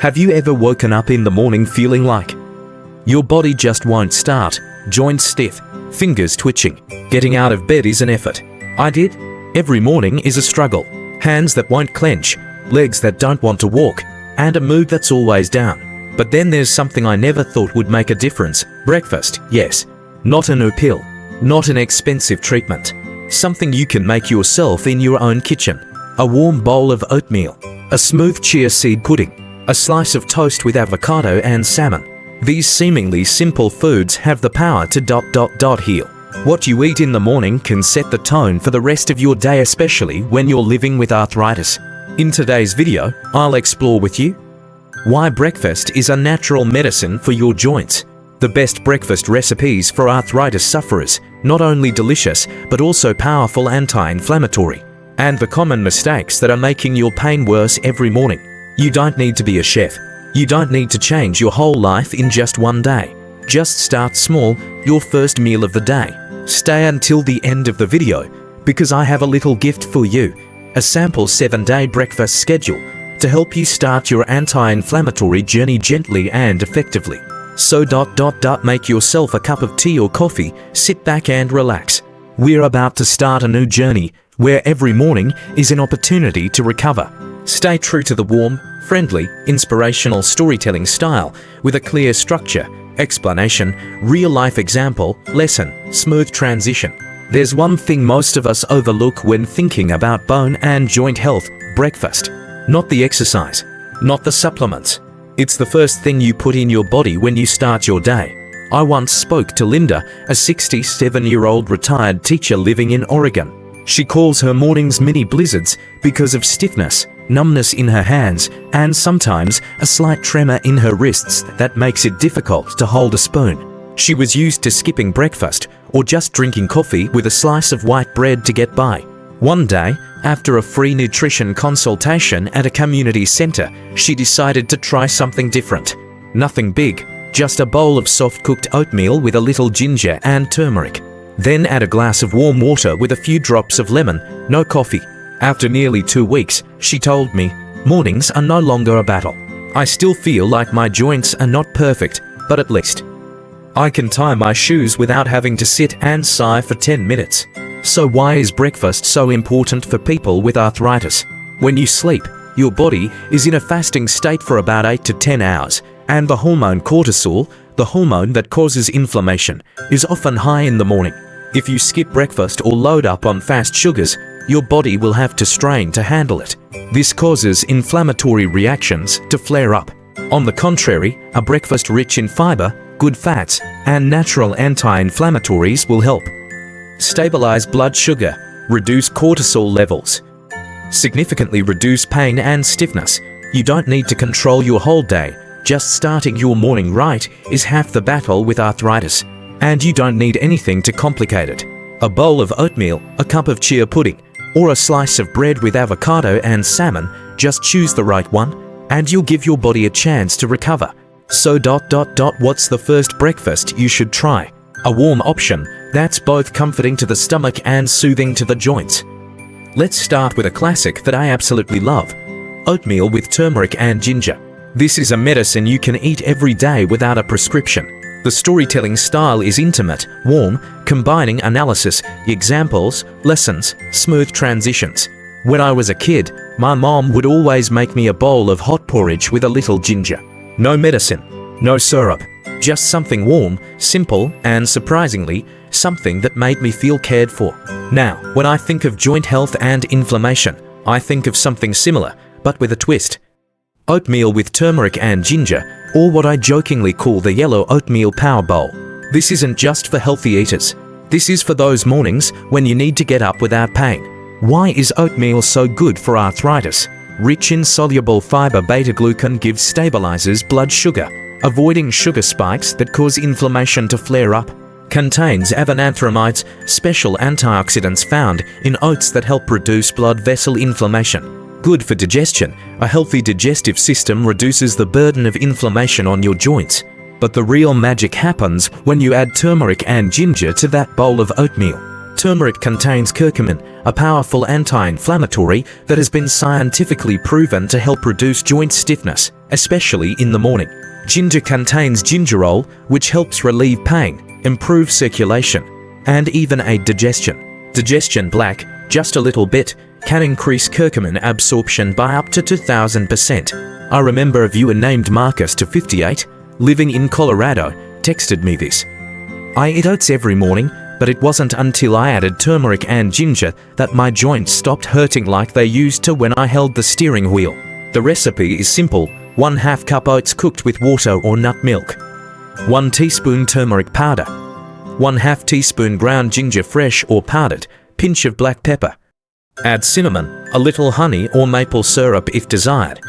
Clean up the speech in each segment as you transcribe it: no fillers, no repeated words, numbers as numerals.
Have you ever woken up in the morning feeling like your body just won't start, joints stiff, fingers twitching? Getting out of bed is an effort. I did. Every morning is a struggle. Hands that won't clench, legs that don't want to walk, and a mood that's always down. But then there's something I never thought would make a difference. Breakfast, yes. Not a new pill. Not an expensive treatment. Something you can make yourself in your own kitchen. A warm bowl of oatmeal. A smooth chia seed pudding. A slice of toast with avocado and salmon. These seemingly simple foods have the power to heal. What you eat in the morning can set the tone for the rest of your day, especially when you're living with arthritis. In today's video, I'll explore with you why breakfast is a natural medicine for your joints. The best breakfast recipes for arthritis sufferers, not only delicious but also powerful anti-inflammatory. And the common mistakes that are making your pain worse every morning. You don't need to be a chef. You don't need to change your whole life in just one day. Just start small, your first meal of the day. Stay until the end of the video, because I have a little gift for you. A sample 7-day breakfast schedule to help you start your anti-inflammatory journey gently and effectively. So make yourself a cup of tea or coffee, sit back and relax. We're about to start a new journey where every morning is an opportunity to recover. Stay true to the warm, friendly, inspirational storytelling style with a clear structure, explanation, real-life example, lesson, smooth transition. There's one thing most of us overlook when thinking about bone and joint health: breakfast. Not the exercise, not the supplements. It's the first thing you put in your body when you start your day. I once spoke to Linda, a 67-year-old retired teacher living in Oregon. She calls her mornings mini blizzards because of stiffness, numbness in her hands, and sometimes a slight tremor in her wrists that makes it difficult to hold a spoon. She was used to skipping breakfast or just drinking coffee with a slice of white bread to get by. One day, after a free nutrition consultation at a community center, she decided to try something different. Nothing big, just a bowl of soft-cooked oatmeal with a little ginger and turmeric. Then add a glass of warm water with a few drops of lemon, no coffee. After nearly 2 weeks, she told me, "Mornings are no longer a battle. I still feel like my joints are not perfect, but at least I can tie my shoes without having to sit and sigh for 10 minutes. So why is breakfast so important for people with arthritis? When you sleep, your body is in a fasting state for about 8 to 10 hours, and the hormone cortisol, the hormone that causes inflammation, is often high in the morning. If you skip breakfast or load up on fast sugars, your body will have to strain to handle it. This causes inflammatory reactions to flare up. On the contrary, a breakfast rich in fiber, good fats, and natural anti-inflammatories will help stabilize blood sugar, reduce cortisol levels, significantly reduce pain and stiffness. You don't need to control your whole day. Just starting your morning right is half the battle with arthritis. And you don't need anything to complicate it. A bowl of oatmeal, a cup of chia pudding, or a slice of bread with avocado and salmon. Just choose the right one, and you'll give your body a chance to recover. So what's the first breakfast you should try? A warm option that's both comforting to the stomach and soothing to the joints. Let's start with a classic that I absolutely love: oatmeal with turmeric and ginger. This is a medicine you can eat every day without a prescription. The storytelling style is intimate, warm, combining analysis, examples, lessons, smooth transitions. When I was a kid, my mom would always make me a bowl of hot porridge with a little ginger. No medicine, no syrup, just something warm, simple, and surprisingly, something that made me feel cared for. Now, when I think of joint health and inflammation, I think of something similar, but with a twist. Oatmeal with turmeric and ginger, or what I jokingly call the yellow oatmeal power bowl. This isn't just for healthy eaters. This is for those mornings when you need to get up without pain. Why is oatmeal so good for arthritis? Rich in soluble fiber, beta-glucan stabilizes blood sugar, avoiding sugar spikes that cause inflammation to flare up. Contains avananthramides, special antioxidants found in oats that help reduce blood vessel inflammation. Good for digestion. A healthy digestive system reduces the burden of inflammation on your joints. But the real magic happens when you add turmeric and ginger to that bowl of oatmeal. Turmeric contains curcumin, a powerful anti-inflammatory that has been scientifically proven to help reduce joint stiffness, especially in the morning. Ginger contains gingerol, which helps relieve pain, improve circulation, and even aid digestion. Digestion black, just a little bit, can increase curcumin absorption by up to 2000%. I remember a viewer named Marcus to 58, living in Colorado, texted me this. I eat oats every morning, but it wasn't until I added turmeric and ginger that my joints stopped hurting like they used to when I held the steering wheel. The recipe is simple: 1/2 cup oats cooked with water or nut milk, 1 teaspoon turmeric powder, 1/2 teaspoon ground ginger fresh or powdered, pinch of black pepper. Add cinnamon, a little honey or maple syrup if desired.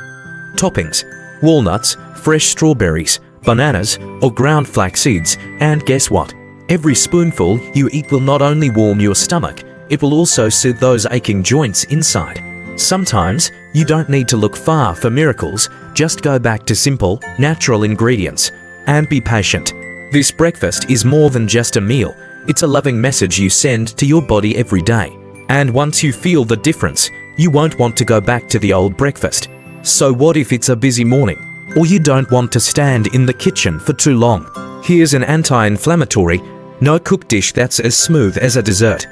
Toppings: walnuts, fresh strawberries, bananas, or ground flax seeds, and guess what? Every spoonful you eat will not only warm your stomach, it will also soothe those aching joints inside. Sometimes, you don't need to look far for miracles, just go back to simple, natural ingredients, and be patient. This breakfast is more than just a meal, it's a loving message you send to your body every day. And once you feel the difference, you won't want to go back to the old breakfast. So what if it's a busy morning, or you don't want to stand in the kitchen for too long? Here's an anti-inflammatory, no-cook dish that's as smooth as a dessert.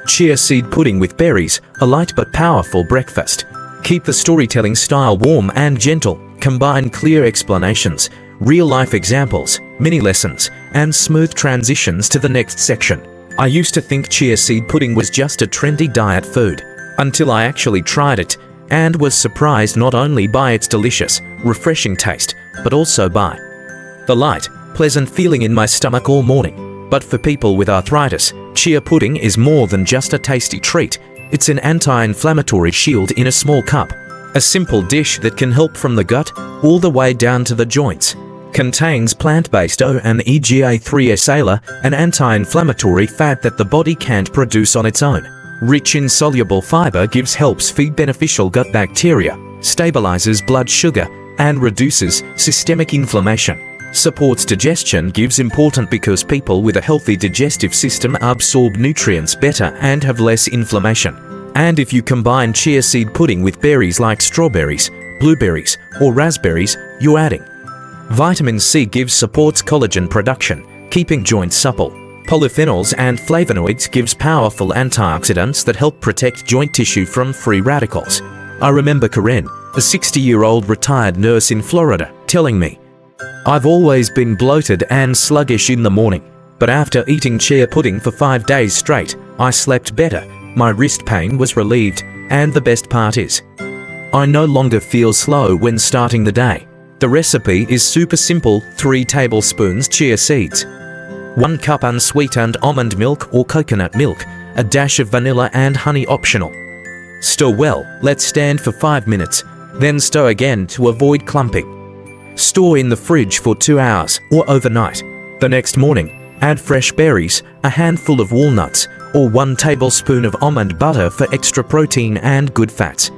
Chia seed pudding with berries, a light but powerful breakfast. Keep the storytelling style warm and gentle, combine clear explanations, real-life examples, mini lessons, and smooth transitions to the next section. I used to think chia seed pudding was just a trendy diet food, until I actually tried it, and was surprised not only by its delicious, refreshing taste, but also by the light, pleasant feeling in my stomach all morning. But for people with arthritis, chia pudding is more than just a tasty treat. It's an anti-inflammatory shield in a small cup. A simple dish that can help from the gut all the way down to the joints. Contains plant-based omega-3 acyla, an anti-inflammatory fat that the body can't produce on its own. Rich in soluble fiber helps feed beneficial gut bacteria, stabilizes blood sugar, and reduces systemic inflammation. Supports digestion gives important because people with a healthy digestive system absorb nutrients better and have less inflammation. And if you combine chia seed pudding with berries like strawberries, blueberries, or raspberries, you're adding vitamin C supports collagen production, keeping joints supple. Polyphenols and flavonoids gives powerful antioxidants that help protect joint tissue from free radicals. I remember Karen, a 60-year-old retired nurse in Florida, telling me, I've always been bloated and sluggish in the morning, but after eating chia pudding for 5 days straight, I slept better, my wrist pain was relieved, and the best part is, I no longer feel slow when starting the day. The recipe is super simple: 3 tablespoons chia seeds, 1 cup unsweetened almond milk or coconut milk, a dash of vanilla and honey optional. Stir well, let stand for 5 minutes, then stir again to avoid clumping. Store in the fridge for 2 hours or overnight. The next morning, add fresh berries, a handful of walnuts, or 1 tablespoon of almond butter for extra protein and good fats.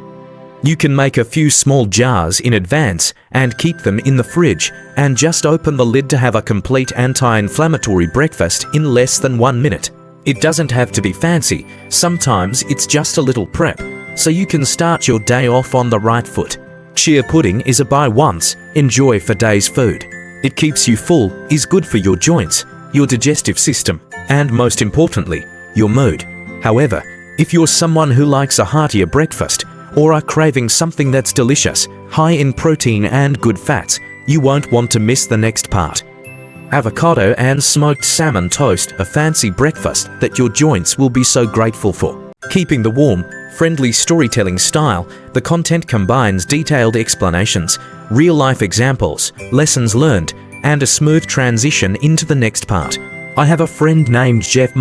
You can make a few small jars in advance and keep them in the fridge, and just open the lid to have a complete anti-inflammatory breakfast in less than 1 minute. It doesn't have to be fancy, sometimes it's just a little prep, so you can start your day off on the right foot. Chia pudding is a buy once, enjoy for days food. It keeps you full, is good for your joints, your digestive system, and most importantly, your mood. However, if you're someone who likes a heartier breakfast, or are craving something that's delicious, high in protein and good fats, you won't want to miss the next part. Avocado and smoked salmon toast, a fancy breakfast that your joints will be so grateful for. Keeping the warm, friendly storytelling style, the content combines detailed explanations, real-life examples, lessons learned, and a smooth transition into the next part. I have a friend named Jeff,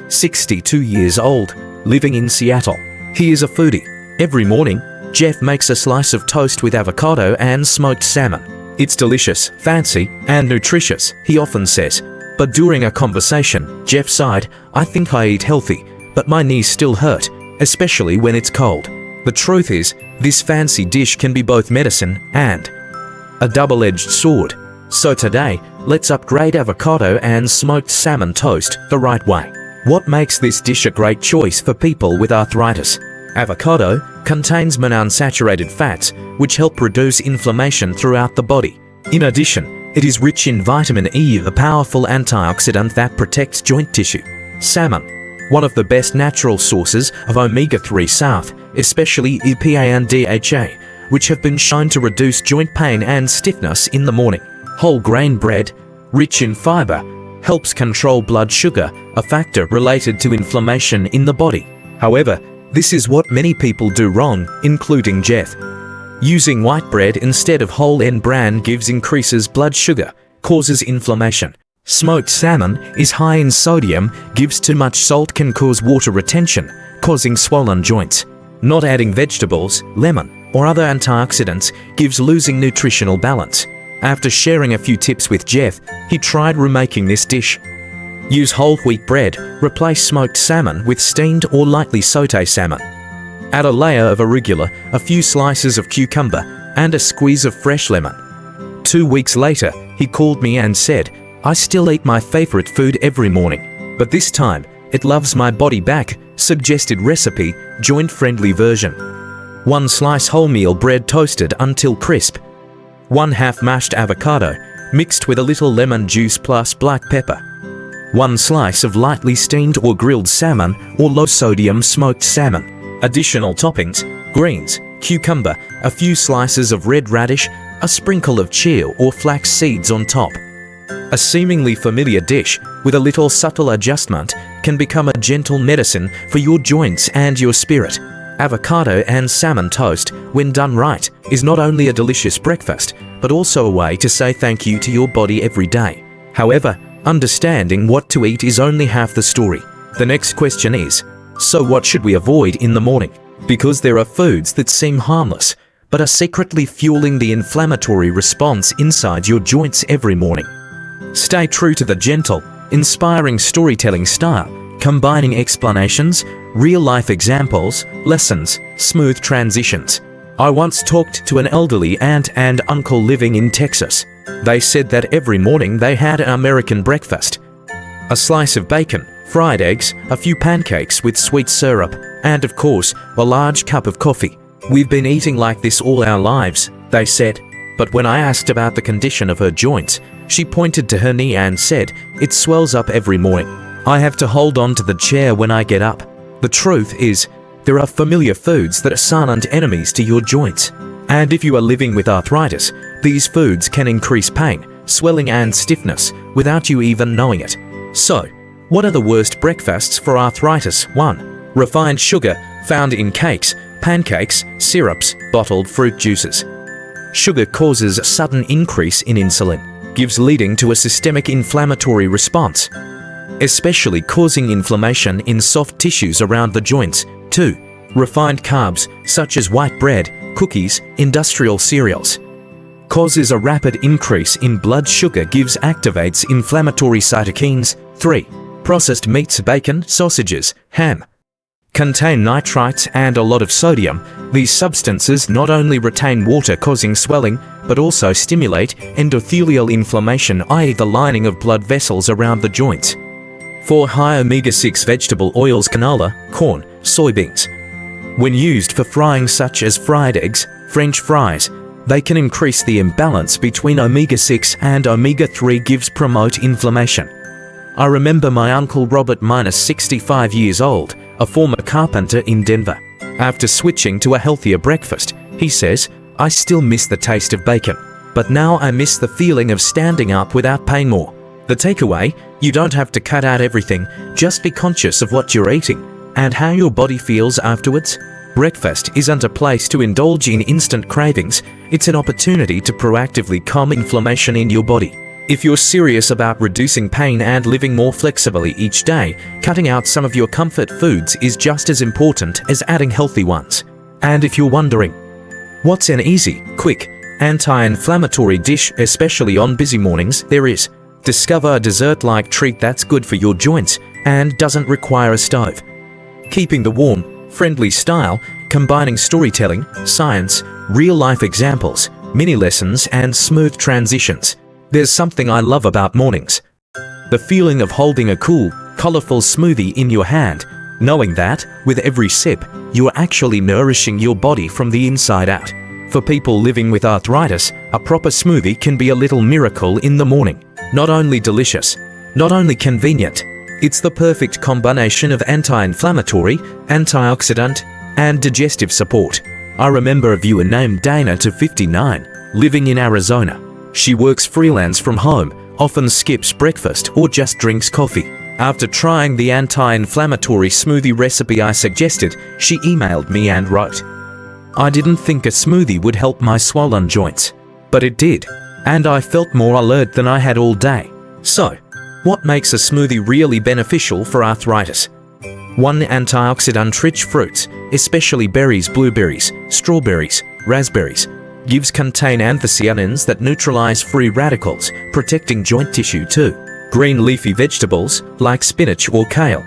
62 years old, living in Seattle. He is a foodie. Every morning, Jeff makes a slice of toast with avocado and smoked salmon. It's delicious, fancy, and nutritious, he often says. But during a conversation, Jeff sighed, I think I eat healthy, but my knees still hurt, especially when it's cold. The truth is, this fancy dish can be both medicine and a double-edged sword. So today, let's upgrade avocado and smoked salmon toast the right way. What makes this dish a great choice for people with arthritis? Avocado, contains monounsaturated fats, which help reduce inflammation throughout the body. In addition, it is rich in vitamin E, a powerful antioxidant that protects joint tissue. Salmon, one of the best natural sources of omega-3 south, especially EPA and DHA, which have been shown to reduce joint pain and stiffness in the morning. Whole grain bread, rich in fiber, helps control blood sugar, a factor related to inflammation in the body. However, this is what many people do wrong, including Jeff. Using white bread instead of whole bran increases blood sugar, causes inflammation. Smoked salmon is high in sodium, gives too much salt, can cause water retention, causing swollen joints. Not adding vegetables, lemon, or other antioxidants gives losing nutritional balance. After sharing a few tips with Jeff, he tried remaking this dish. Use whole wheat bread, replace smoked salmon with steamed or lightly sauté salmon. Add a layer of arugula, a few slices of cucumber, and a squeeze of fresh lemon. 2 weeks later, he called me and said, "I still eat my favorite food every morning, but this time, it loves my body back." Suggested recipe, joint-friendly version. 1 slice wholemeal bread toasted until crisp. 1/2 mashed avocado, mixed with a little lemon juice plus black pepper. 1 slice of lightly steamed or grilled salmon or low-sodium smoked salmon. Additional toppings, greens, cucumber, a few slices of red radish, a sprinkle of chia or flax seeds on top. A seemingly familiar dish, with a little subtle adjustment, can become a gentle medicine for your joints and your spirit. Avocado and salmon toast, when done right, is not only a delicious breakfast, but also a way to say thank you to your body every day. However, understanding what to eat is only half the story. The next question is, so what should we avoid in the morning? Because there are foods that seem harmless, but are secretly fueling the inflammatory response inside your joints every morning. Stay true to the gentle, inspiring storytelling style, combining explanations, real-life examples, lessons, smooth transitions. I once talked to an elderly aunt and uncle living in Texas. They said that every morning they had an American breakfast. A slice of bacon, fried eggs, a few pancakes with sweet syrup, and of course, a large cup of coffee. "We've been eating like this all our lives," they said. But when I asked about the condition of her joints, she pointed to her knee and said, "It swells up every morning. I have to hold on to the chair when I get up." The truth is, there are familiar foods that are silent enemies to your joints. And if you are living with arthritis, these foods can increase pain, swelling and stiffness without you even knowing it. So, what are the worst breakfasts for arthritis? 1. Refined sugar, found in cakes, pancakes, syrups, bottled fruit juices. Sugar causes a sudden increase in insulin, leading to a systemic inflammatory response, especially causing inflammation in soft tissues around the joints. 2. Refined carbs, such as white bread, cookies, industrial cereals, causes a rapid increase in blood sugar, activates inflammatory cytokines. 3. Processed meats, bacon, sausages, ham, contain nitrites and a lot of sodium. These substances not only retain water, causing swelling, but also stimulate endothelial inflammation, i.e. the lining of blood vessels around the joints. 4. High omega-6 vegetable oils, canola, corn, soybeans. When used for frying, such as fried eggs, French fries, they can increase the imbalance between omega-6 and omega-3, promote inflammation. I remember my uncle Robert, 65 years old, a former carpenter in Denver. After switching to a healthier breakfast, he says, "I still miss the taste of bacon, but now I miss the feeling of standing up without pain more." The takeaway, you don't have to cut out everything, just be conscious of what you're eating and how your body feels afterwards. Breakfast isn't a place to indulge in instant cravings, it's an opportunity to proactively calm inflammation in your body. If you're serious about reducing pain and living more flexibly each day, cutting out some of your comfort foods is just as important as adding healthy ones. And if you're wondering, what's an easy, quick, anti-inflammatory dish, especially on busy mornings, there is. Discover a dessert-like treat that's good for your joints and doesn't require a stove. Keeping the warm, friendly style, combining storytelling, science, real-life examples, mini lessons, and smooth transitions. There's something I love about mornings. The feeling of holding a cool, colorful smoothie in your hand, knowing that, with every sip, you are actually nourishing your body from the inside out. For people living with arthritis, a proper smoothie can be a little miracle in the morning. Not only delicious, not only convenient, it's the perfect combination of anti-inflammatory, antioxidant, and digestive support. I remember a viewer named Dana, 59, living in Arizona. She works freelance from home, often skips breakfast or just drinks coffee. After trying the anti-inflammatory smoothie recipe I suggested, she emailed me and wrote, "I didn't think a smoothie would help my swollen joints, but it did, and I felt more alert than I had all day." So, what makes a smoothie really beneficial for arthritis? 1. Antioxidant-rich fruits, especially berries, blueberries, strawberries, raspberries, contain anthocyanins that neutralize free radicals, protecting joint tissue too. Green leafy vegetables, like spinach or kale,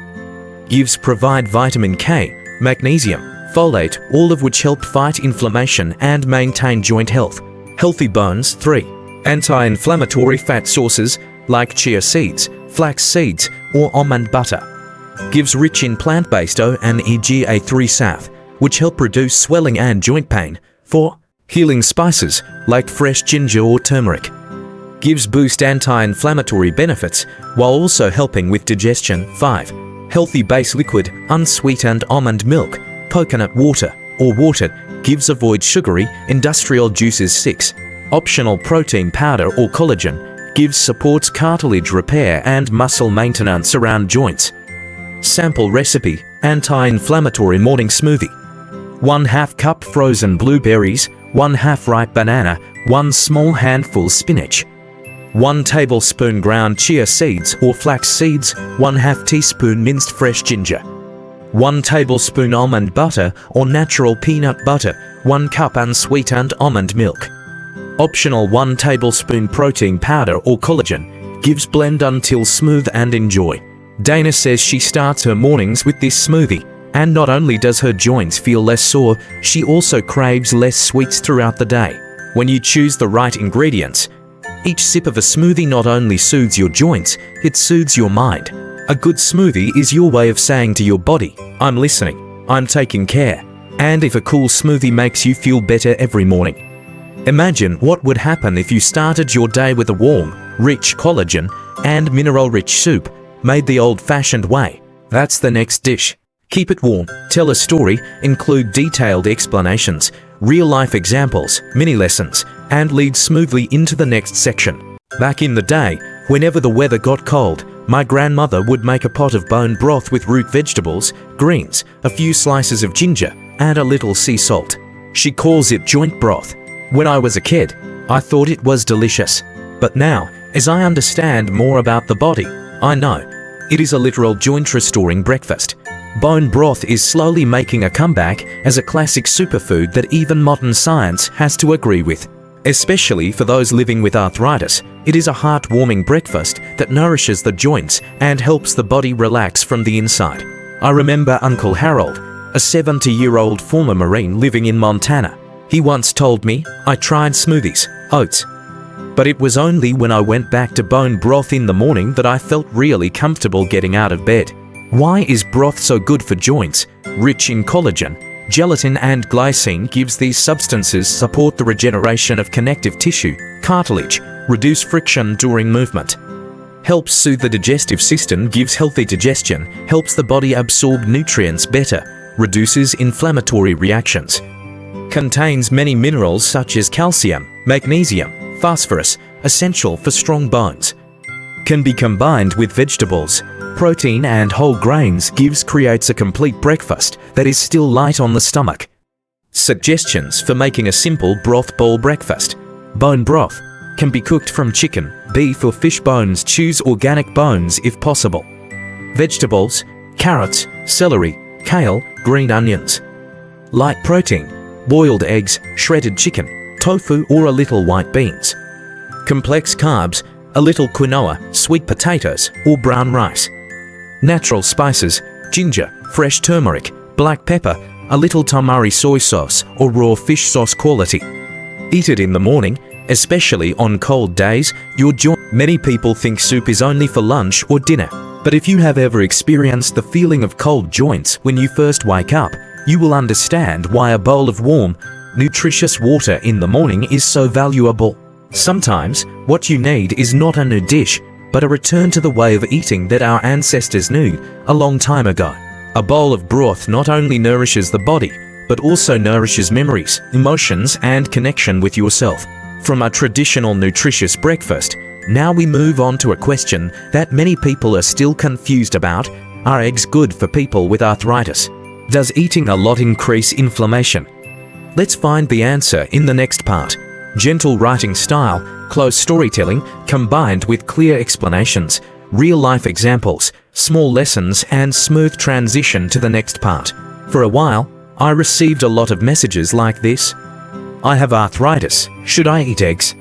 provide vitamin K, magnesium, folate, all of which help fight inflammation and maintain joint health. Healthy bones. 3. Anti-inflammatory fat sources, like chia seeds, flax seeds, or almond butter, rich in plant-based omega-3 south, which help reduce swelling and joint pain. 4. Healing spices, like fresh ginger or turmeric, boost anti-inflammatory benefits while also helping with digestion. 5. Healthy base liquid, unsweetened almond milk, coconut water, or water, avoid sugary, industrial juices. 6. Optional protein powder or collagen, supports cartilage repair and muscle maintenance around joints. Sample recipe, anti-inflammatory morning smoothie. 1/2 cup frozen blueberries, 1/2 ripe banana, 1 small handful spinach, 1 tablespoon ground chia seeds or flax seeds, 1/2 teaspoon minced fresh ginger, 1 tablespoon almond butter or natural peanut butter, 1 cup unsweetened almond milk. Optional 1 tablespoon protein powder or collagen, blend until smooth and enjoy. Dana says she starts her mornings with this smoothie, and not only does her joints feel less sore, she also craves less sweets throughout the day. When you choose the right ingredients, each sip of a smoothie not only soothes your joints, it soothes your mind. A good smoothie is your way of saying to your body, "I'm listening, I'm taking care." And if a cool smoothie makes you feel better every morning, imagine what would happen if you started your day with a warm, rich collagen and mineral-rich soup, made the old-fashioned way. That's the next dish. Keep it warm, tell a story, include detailed explanations, real-life examples, mini-lessons, and lead smoothly into the next section. Back in the day, whenever the weather got cold, my grandmother would make a pot of bone broth with root vegetables, greens, a few slices of ginger, and a little sea salt. She calls it joint broth. When I was a kid, I thought it was delicious. But now, as I understand more about the body, I know it is a literal joint-restoring breakfast. Bone broth is slowly making a comeback as a classic superfood that even modern science has to agree with. Especially for those living with arthritis, it is a heartwarming breakfast that nourishes the joints and helps the body relax from the inside. I remember Uncle Harold, a 70-year-old former Marine living in Montana. He once told me, "I tried smoothies, oats, but it was only when I went back to bone broth in the morning that I felt really comfortable getting out of bed." Why is broth so good for joints? Rich in collagen, gelatin and glycine, these substances support the regeneration of connective tissue, cartilage, reduce friction during movement, helps soothe the digestive system, gives healthy digestion, helps the body absorb nutrients better, reduces inflammatory reactions, contains many minerals such as calcium, magnesium, phosphorus, essential for strong bones, can be combined with vegetables, protein and whole grains, creates a complete breakfast that is still light on the stomach. Suggestions for making a simple broth bowl breakfast. Bone broth can be cooked from chicken, beef or fish bones. Choose organic bones if possible. Vegetables: carrots, celery, kale, green onions. Light protein: boiled eggs, shredded chicken, tofu or a little white beans. Complex carbs: a little quinoa, sweet potatoes, or brown rice. Natural spices: ginger, fresh turmeric, black pepper, a little tamari soy sauce or raw fish sauce quality. Eat it in the morning, especially on cold days. Many people think soup is only for lunch or dinner. But if you have ever experienced the feeling of cold joints when you first wake up, you will understand why a bowl of warm, nutritious water in the morning is so valuable. Sometimes, what you need is not a new dish, but a return to the way of eating that our ancestors knew a long time ago. A bowl of broth not only nourishes the body, but also nourishes memories, emotions, and connection with yourself. From a traditional nutritious breakfast, now we move on to a question that many people are still confused about. Are eggs good for people with arthritis? Does eating a lot increase inflammation? Let's find the answer in the next part. Gentle writing style, close storytelling, combined with clear explanations, real-life examples, small lessons, and smooth transition to the next part. For a while, I received a lot of messages like this. I have arthritis. Should I eat eggs?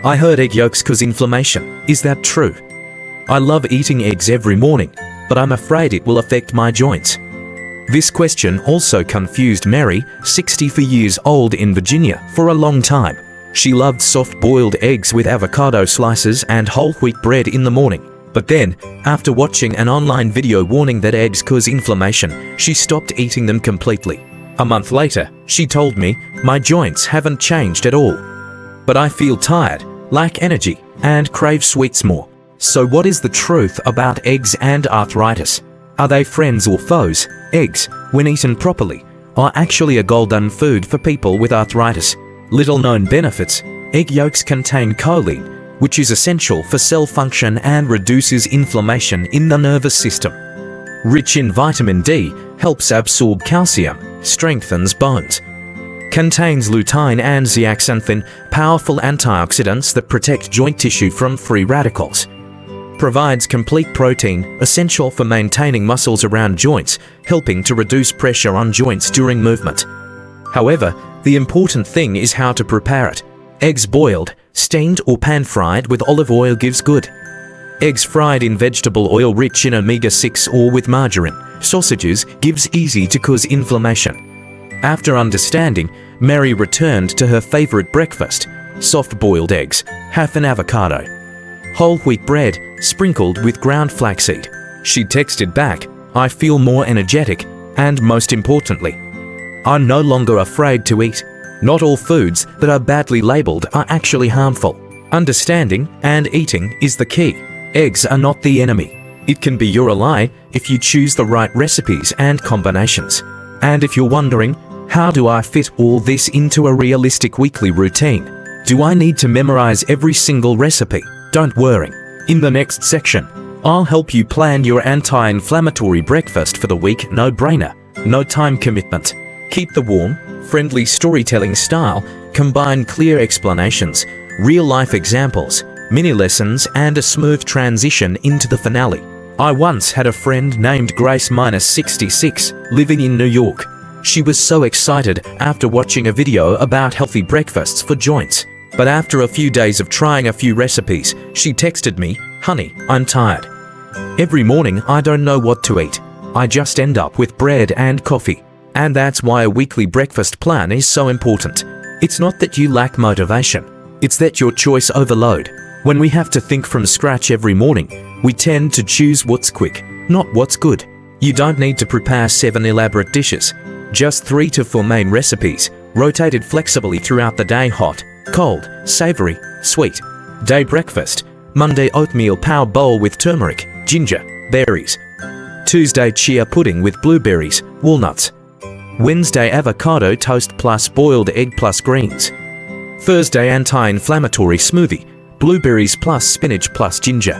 I heard egg yolks cause inflammation. Is that true? I love eating eggs every morning, but I'm afraid it will affect my joints. This question also confused Mary, 64 years old in Virginia, for a long time. She loved soft-boiled eggs with avocado slices and whole wheat bread in the morning. But then, after watching an online video warning that eggs cause inflammation, she stopped eating them completely. A month later, she told me, my joints haven't changed at all. But I feel tired, lack energy, and crave sweets more. So what is the truth about eggs and arthritis? Are they friends or foes? Eggs, when eaten properly, are actually a golden food for people with arthritis. Little known benefits: egg yolks contain choline, which is essential for cell function and reduces inflammation in the nervous system. Rich in vitamin D, helps absorb calcium, strengthens bones. Contains lutein and zeaxanthin, powerful antioxidants that protect joint tissue from free radicals. Provides complete protein, essential for maintaining muscles around joints, helping to reduce pressure on joints during movement. However, the important thing is how to prepare it. Eggs boiled, steamed or pan-fried with olive oil gives good. Eggs fried in vegetable oil rich in omega-6 or with margarine, sausages gives easy to cause inflammation. After understanding, Mary returned to her favorite breakfast: soft-boiled eggs, half an avocado, whole wheat bread, sprinkled with ground flaxseed. She texted back, I feel more energetic, and most importantly, I'm no longer afraid to eat. Not all foods that are badly labeled are actually harmful. Understanding and eating is the key. Eggs are not the enemy. It can be your ally if you choose the right recipes and combinations. And if you're wondering, how do I fit all this into a realistic weekly routine? Do I need to memorize every single recipe? Don't worry. In the next section, I'll help you plan your anti-inflammatory breakfast for the week. No brainer, no time commitment. Keep the warm, friendly storytelling style, combine clear explanations, real-life examples, mini lessons, and a smooth transition into the finale. I once had a friend named Grace-66 living in New York. She was so excited after watching a video about healthy breakfasts for joints. But after a few days of trying a few recipes, she texted me, honey, I'm tired. Every morning I don't know what to eat. I just end up with bread and coffee. And that's why a weekly breakfast plan is so important. It's not that you lack motivation. It's that your choice overload. When we have to think from scratch every morning, we tend to choose what's quick, not what's good. You don't need to prepare 7 elaborate dishes. Just 3 to 4 main recipes, rotated flexibly throughout the day: hot, cold, savory, sweet. Day breakfast: Monday oatmeal power bowl with turmeric, ginger, berries. Tuesday chia pudding with blueberries, walnuts. Wednesday avocado toast plus boiled egg plus greens. Thursday anti-inflammatory smoothie, blueberries plus spinach plus ginger.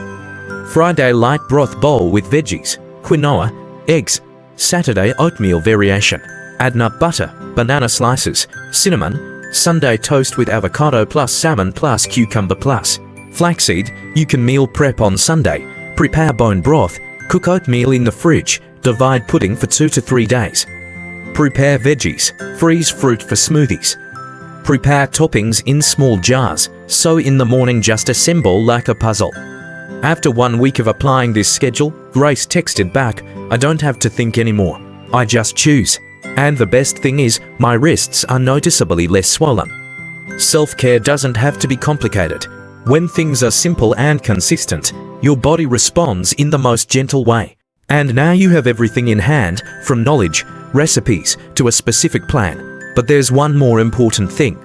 Friday light broth bowl with veggies, quinoa, eggs. Saturday oatmeal variation, add nut butter, banana slices, cinnamon. Sunday toast with avocado plus salmon plus cucumber plus flaxseed. You can meal prep on Sunday. Prepare bone broth, cook oatmeal in the fridge, divide pudding for 2 to 3 days. Prepare veggies, freeze fruit for smoothies. Prepare toppings in small jars, so in the morning just assemble like a puzzle. After 1 week of applying this schedule, Grace texted back, I don't have to think anymore. I just choose. And the best thing is, my wrists are noticeably less swollen. Self-care doesn't have to be complicated. When things are simple and consistent, your body responds in the most gentle way. And now you have everything in hand, from knowledge, recipes, to a specific plan. But there's one more important thing.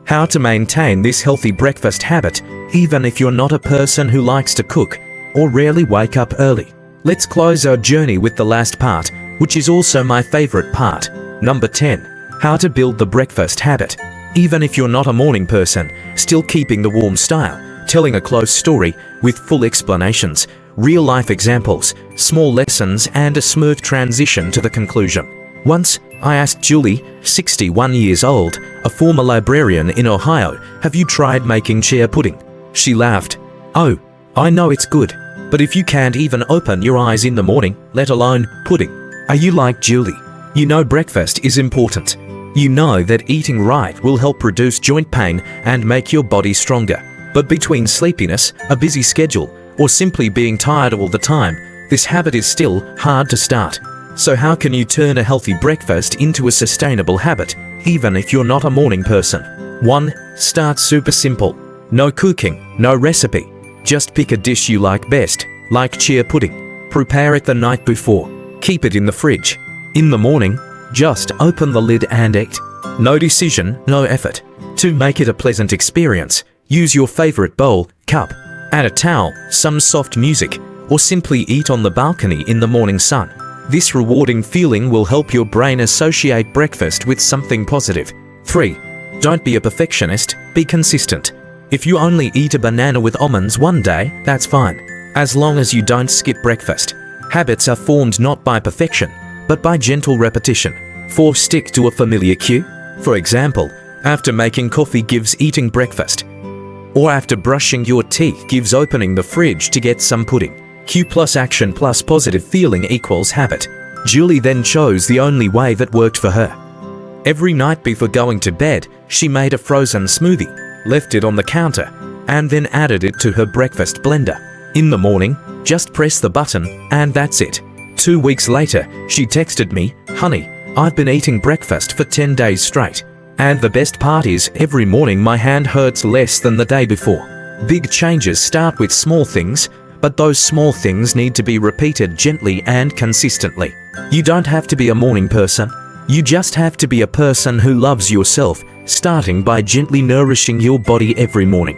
How to maintain this healthy breakfast habit, even if you're not a person who likes to cook or rarely wake up early. Let's close our journey with the last part, which is also my favorite part. Number 10. How to build the breakfast habit. Even if you're not a morning person, still keeping the warm style, telling a close story with full explanations, real-life examples, small lessons, and a smooth transition to the conclusion. Once, I asked Julie, 61 years old, a former librarian in Ohio, have you tried making chia pudding? She laughed. Oh, I know it's good, but if you can't even open your eyes in the morning, let alone pudding. Are you like Julie? You know breakfast is important. You know that eating right will help reduce joint pain and make your body stronger. But between sleepiness, a busy schedule, or simply being tired all the time, this habit is still hard to start. So how can you turn a healthy breakfast into a sustainable habit, even if you're not a morning person? 1. Start super simple. No cooking, no recipe. Just pick a dish you like best, like chia pudding. Prepare it the night before. Keep it in the fridge. In the morning, just open the lid and eat. No decision, no effort. To make it a pleasant experience, use your favorite bowl, cup, add a towel, some soft music, or simply eat on the balcony in the morning sun. This rewarding feeling will help your brain associate breakfast with something positive. 3. Don't be a perfectionist, be consistent. If you only eat a banana with almonds one day, that's fine, as long as you don't skip breakfast. Habits are formed not by perfection, but by gentle repetition. 4. Stick to a familiar cue. For example, after making coffee gives eating breakfast, or after brushing your teeth gives opening the fridge to get some pudding. Cue plus action plus positive feeling equals habit. Julie then chose the only way that worked for her. Every night before going to bed, she made a frozen smoothie, left it on the counter, and then added it to her breakfast blender. In the morning, just press the button, and that's it. 2 weeks later, she texted me, "Honey, I've been eating breakfast for 10 days straight. And the best part is, every morning my hand hurts less than the day before." Big changes start with small things, but those small things need to be repeated gently and consistently. You don't have to be a morning person. You just have to be a person who loves yourself, starting by gently nourishing your body every morning.